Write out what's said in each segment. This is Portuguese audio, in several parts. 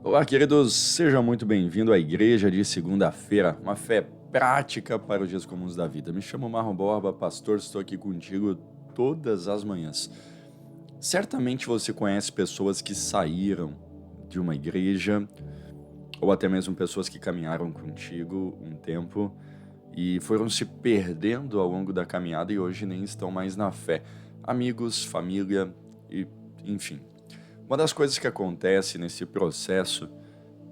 Olá, queridos, seja muito bem-vindo à Igreja de Segunda-feira, uma fé prática para os dias comuns da vida. Me chamo Marlon Borba, pastor, estou aqui contigo todas as manhãs. Certamente você conhece pessoas que saíram de uma igreja, ou até mesmo pessoas que caminharam contigo um tempo e foram se perdendo ao longo da caminhada e hoje nem estão mais na fé. Amigos, família e enfim. Uma das coisas que acontece nesse processo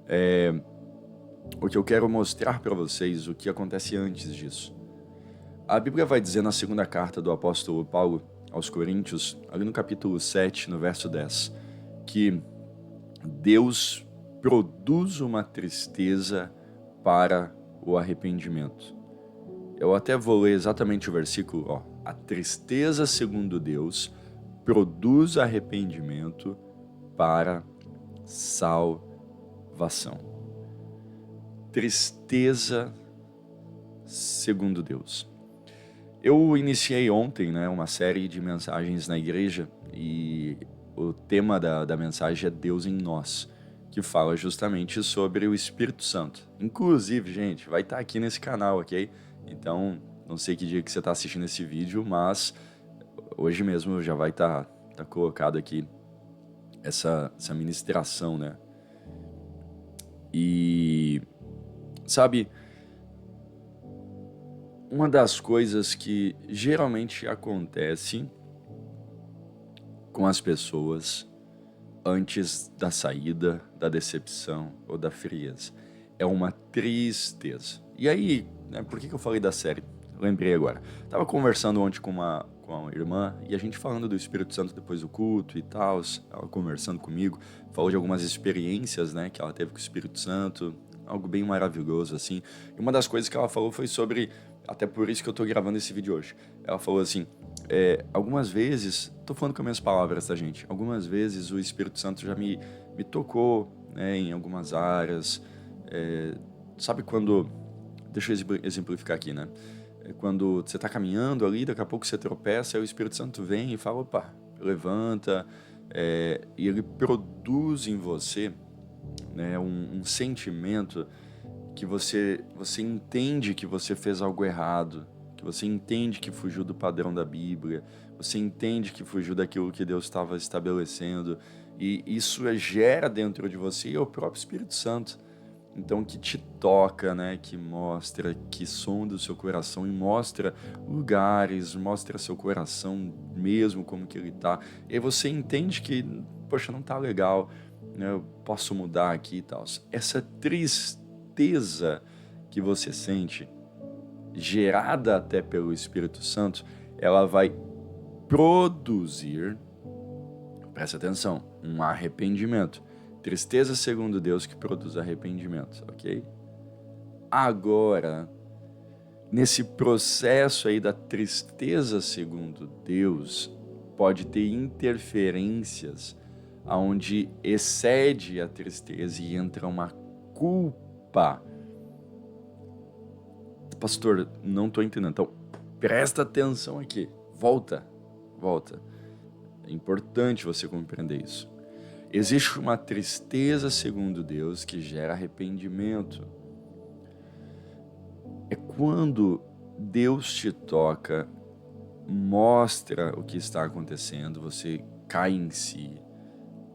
é o que eu quero mostrar para vocês, o que acontece antes disso. A Bíblia vai dizer na segunda carta do apóstolo Paulo aos Coríntios, ali no capítulo 7, no verso 10, que Deus produz uma tristeza para o arrependimento. Eu até vou ler exatamente o versículo, ó. A tristeza, segundo Deus, produz arrependimento para salvação. Tristeza segundo Deus. Eu iniciei ontem, uma série de mensagens na igreja e o tema da mensagem é Deus em nós, que fala justamente sobre o Espírito Santo. Inclusive, gente, vai estar aqui nesse canal, ok? Então, não sei que dia que você está assistindo esse vídeo, mas hoje mesmo já vai estar colocado aqui essa ministração, né? E, sabe, uma das coisas que geralmente acontece com as pessoas antes da saída, da decepção ou da frieza é uma tristeza. E aí, por que eu falei da série? Lembrei agora. Tava conversando ontem com uma irmã e a gente falando do Espírito Santo depois do culto e tal, ela conversando comigo, falou de algumas experiências, que ela teve com o Espírito Santo, algo bem maravilhoso, assim. E uma das coisas que ela falou foi sobre, até por isso que eu tô gravando esse vídeo hoje, ela falou assim, algumas vezes, tô falando com as minhas palavras, tá, gente? Algumas vezes o Espírito Santo já me tocou, em algumas áreas, sabe quando, deixa eu exemplificar aqui, quando você tá caminhando ali, daqui a pouco você tropeça, aí o Espírito Santo vem e fala, opa, levanta, e ele produz em você, um sentimento que você entende que você fez algo errado, que você entende que fugiu do padrão da Bíblia, você entende que fugiu daquilo que Deus estava estabelecendo, e isso gera dentro de você o próprio Espírito Santo. Então, que te toca, que mostra, que sonda o seu coração e mostra lugares, mostra seu coração mesmo, como que ele tá. E aí você entende que, poxa, não tá legal, eu posso mudar aqui e tal. Essa tristeza que você sente, gerada até pelo Espírito Santo, ela vai produzir, presta atenção, um arrependimento. Tristeza segundo Deus que produz arrependimento, ok? Agora, nesse processo aí da tristeza segundo Deus, pode ter interferências onde excede a tristeza e entra uma culpa. Pastor, não estou entendendo. Então, presta atenção aqui. Volta. É importante você compreender isso. Existe uma tristeza segundo Deus que gera arrependimento. É quando Deus te toca, mostra o que está acontecendo, você cai em si,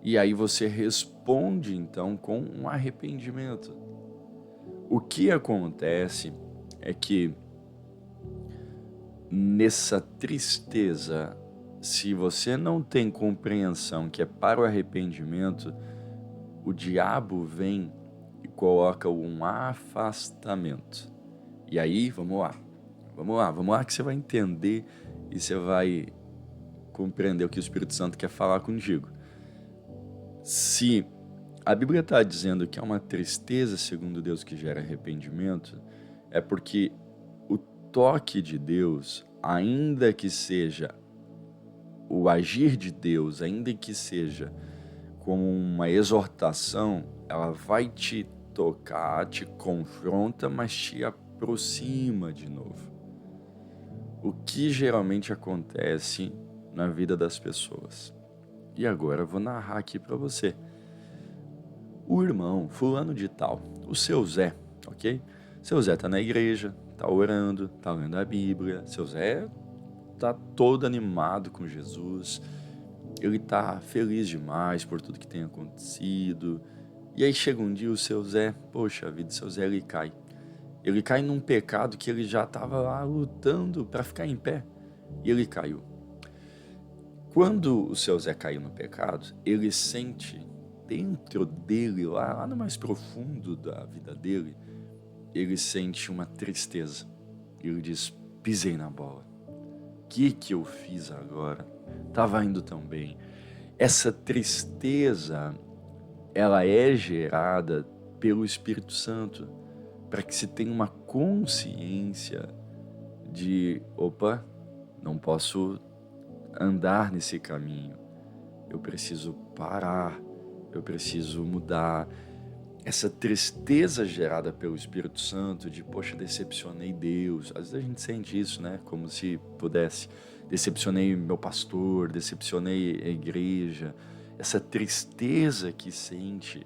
e aí você responde então com um arrependimento. O que acontece é que nessa tristeza, se você não tem compreensão que é para o arrependimento, o diabo vem e coloca um afastamento. E aí, vamos lá que você vai entender e você vai compreender o que o Espírito Santo quer falar contigo. Se a Bíblia está dizendo que é uma tristeza segundo Deus que gera arrependimento, é porque o toque de Deus, ainda que seja o agir de Deus, ainda que seja como uma exortação, ela vai te tocar, te confronta, mas te aproxima de novo. O que geralmente acontece na vida das pessoas. E agora eu vou narrar aqui para você. o irmão fulano de tal, o seu Zé, ok? Seu Zé tá na igreja, tá orando, tá lendo a Bíblia, seu Zé tá todo animado com Jesus, ele tá feliz demais por tudo que tem acontecido. E aí chega um dia o seu Zé, poxa vida, o seu Zé ele cai. Ele cai num pecado que ele já estava lá lutando para ficar em pé. E ele caiu. Quando o seu Zé caiu no pecado, ele sente dentro dele, lá no mais profundo da vida dele, ele sente uma tristeza. Ele diz, pisei na bola. O que eu fiz agora? Tava indo tão bem. Essa tristeza, ela é gerada pelo Espírito Santo, para que se tenha uma consciência de, opa, não posso andar nesse caminho, eu preciso parar, eu preciso mudar. Essa tristeza gerada pelo Espírito Santo de, poxa, decepcionei Deus. Às vezes a gente sente isso, né? Como se pudesse. Decepcionei meu pastor, decepcionei a igreja. Essa tristeza que sente,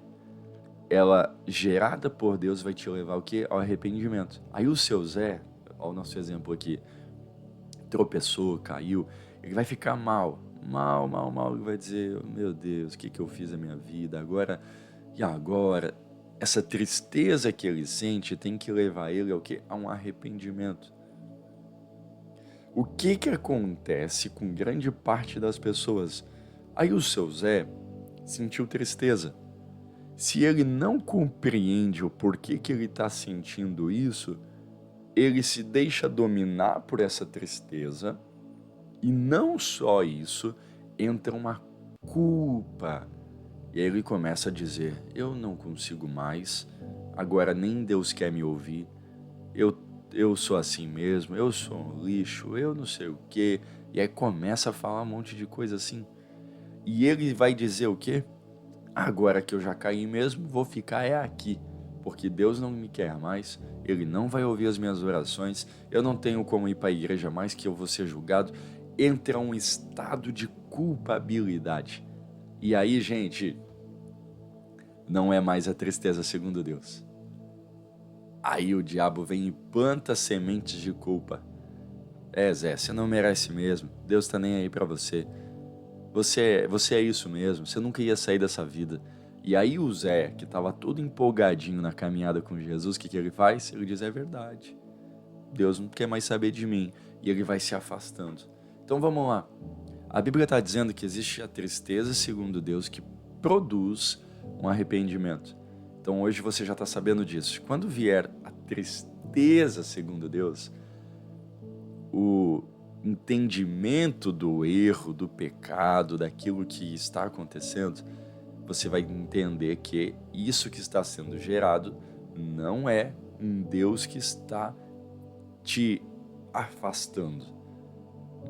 ela, gerada por Deus, vai te levar ao quê? Ao arrependimento. Aí o seu Zé, olha o nosso exemplo aqui, tropeçou, caiu, ele vai ficar mal, ele vai dizer, meu Deus, o que eu fiz na minha vida, agora, e agora? Essa tristeza que ele sente tem que levar ele ao quê? A um arrependimento. O que acontece com grande parte das pessoas? Aí o seu Zé sentiu tristeza. Se ele não compreende o porquê que ele está sentindo isso, ele se deixa dominar por essa tristeza, e não só isso, entra uma culpa. E aí ele começa a dizer, eu não consigo mais, agora nem Deus quer me ouvir, eu sou assim mesmo, eu sou um lixo, eu não sei o quê. E aí começa a falar um monte de coisa assim. E ele vai dizer o quê? Agora que eu já caí mesmo, vou ficar aqui, porque Deus não me quer mais, Ele não vai ouvir as minhas orações, eu não tenho como ir para a igreja mais, que eu vou ser julgado. Entra um estado de culpabilidade. E aí, gente, não é mais a tristeza segundo Deus. Aí o diabo vem e planta sementes de culpa. Zé, você não merece mesmo, Deus tá nem aí para você. Você é isso mesmo, você nunca ia sair dessa vida. E aí o Zé, que estava todo empolgadinho na caminhada com Jesus, o que ele faz? Ele diz, é verdade, Deus não quer mais saber de mim. E ele vai se afastando. Então vamos lá. A Bíblia está dizendo que existe a tristeza segundo Deus que produz um arrependimento. Então hoje você já está sabendo disso. Quando vier a tristeza segundo Deus, o entendimento do erro, do pecado, daquilo que está acontecendo, você vai entender que isso que está sendo gerado não é um Deus que está te afastando,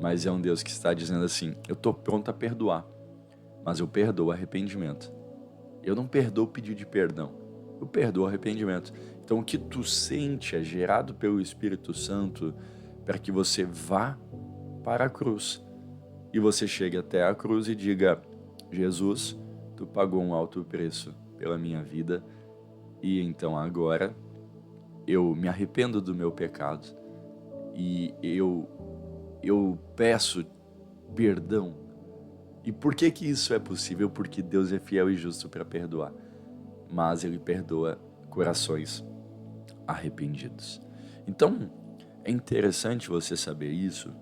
mas é um Deus que está dizendo assim, eu estou pronto a perdoar, mas eu perdoo o arrependimento. Eu não perdoo o pedido de perdão, eu perdoo o arrependimento. Então o que tu sente é gerado pelo Espírito Santo para que você vá para a cruz e você chegue até a cruz e diga, Jesus, tu pagou um alto preço pela minha vida e então agora eu me arrependo do meu pecado e eu peço perdão. E por que isso é possível? Porque Deus é fiel e justo para perdoar, mas Ele perdoa corações arrependidos. Então, é interessante você saber isso,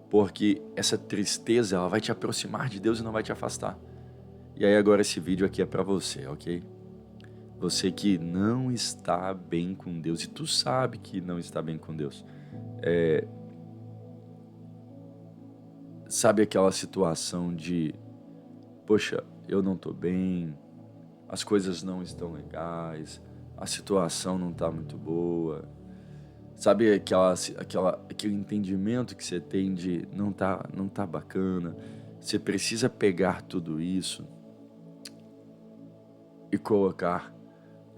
porque essa tristeza ela vai te aproximar de Deus e não vai te afastar. E aí agora esse vídeo aqui é para você, ok? Você que não está bem com Deus, e tu sabe que não está bem com Deus. Sabe aquela situação de, poxa, eu não tô bem, as coisas não estão legais, a situação não tá muito boa. Sabe aquele entendimento que você tem de não tá bacana. Você precisa pegar tudo isso e colocar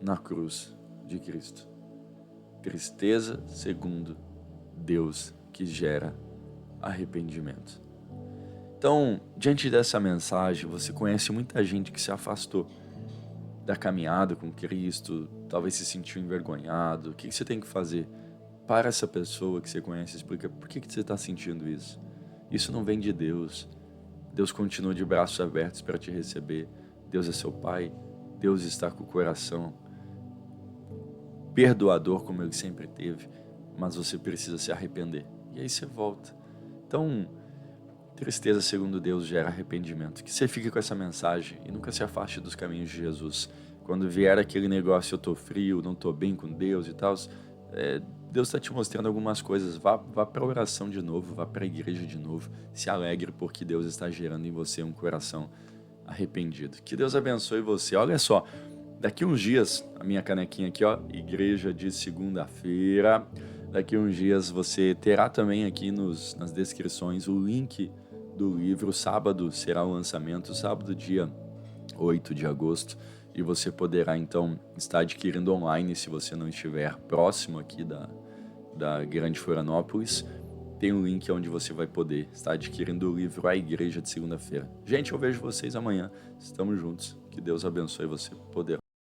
na cruz de Cristo. Tristeza segundo Deus que gera arrependimento. Então, diante dessa mensagem, você conhece muita gente que se afastou da caminhada com Cristo, talvez se sentiu envergonhado, o que você tem que fazer? Para essa pessoa que você conhece, explica por que você está sentindo isso. Isso não vem de Deus. Deus continua de braços abertos para te receber. Deus é seu Pai. Deus está com o coração perdoador como Ele sempre teve, mas você precisa se arrepender. E aí você volta. Então, tristeza segundo Deus gera arrependimento. Que você fique com essa mensagem e nunca se afaste dos caminhos de Jesus. Quando vier aquele negócio, eu tô frio, não tô bem com Deus e tal, Deus está te mostrando algumas coisas. Vá para a oração de novo, vá para a igreja de novo. Se alegre porque Deus está gerando em você um coração arrependido. Que Deus abençoe você. Olha só, daqui uns dias, a minha canequinha aqui, ó, igreja de segunda-feira. Daqui uns dias você terá também aqui nas descrições o link do livro. Sábado será o lançamento, sábado dia 8 de agosto. E você poderá então estar adquirindo online se você não estiver próximo aqui da Grande Florianópolis. Tem um link onde você vai poder estar adquirindo o livro A Igreja de Segunda-feira. Gente, eu vejo vocês amanhã. Estamos juntos. Que Deus abençoe você poderosamente.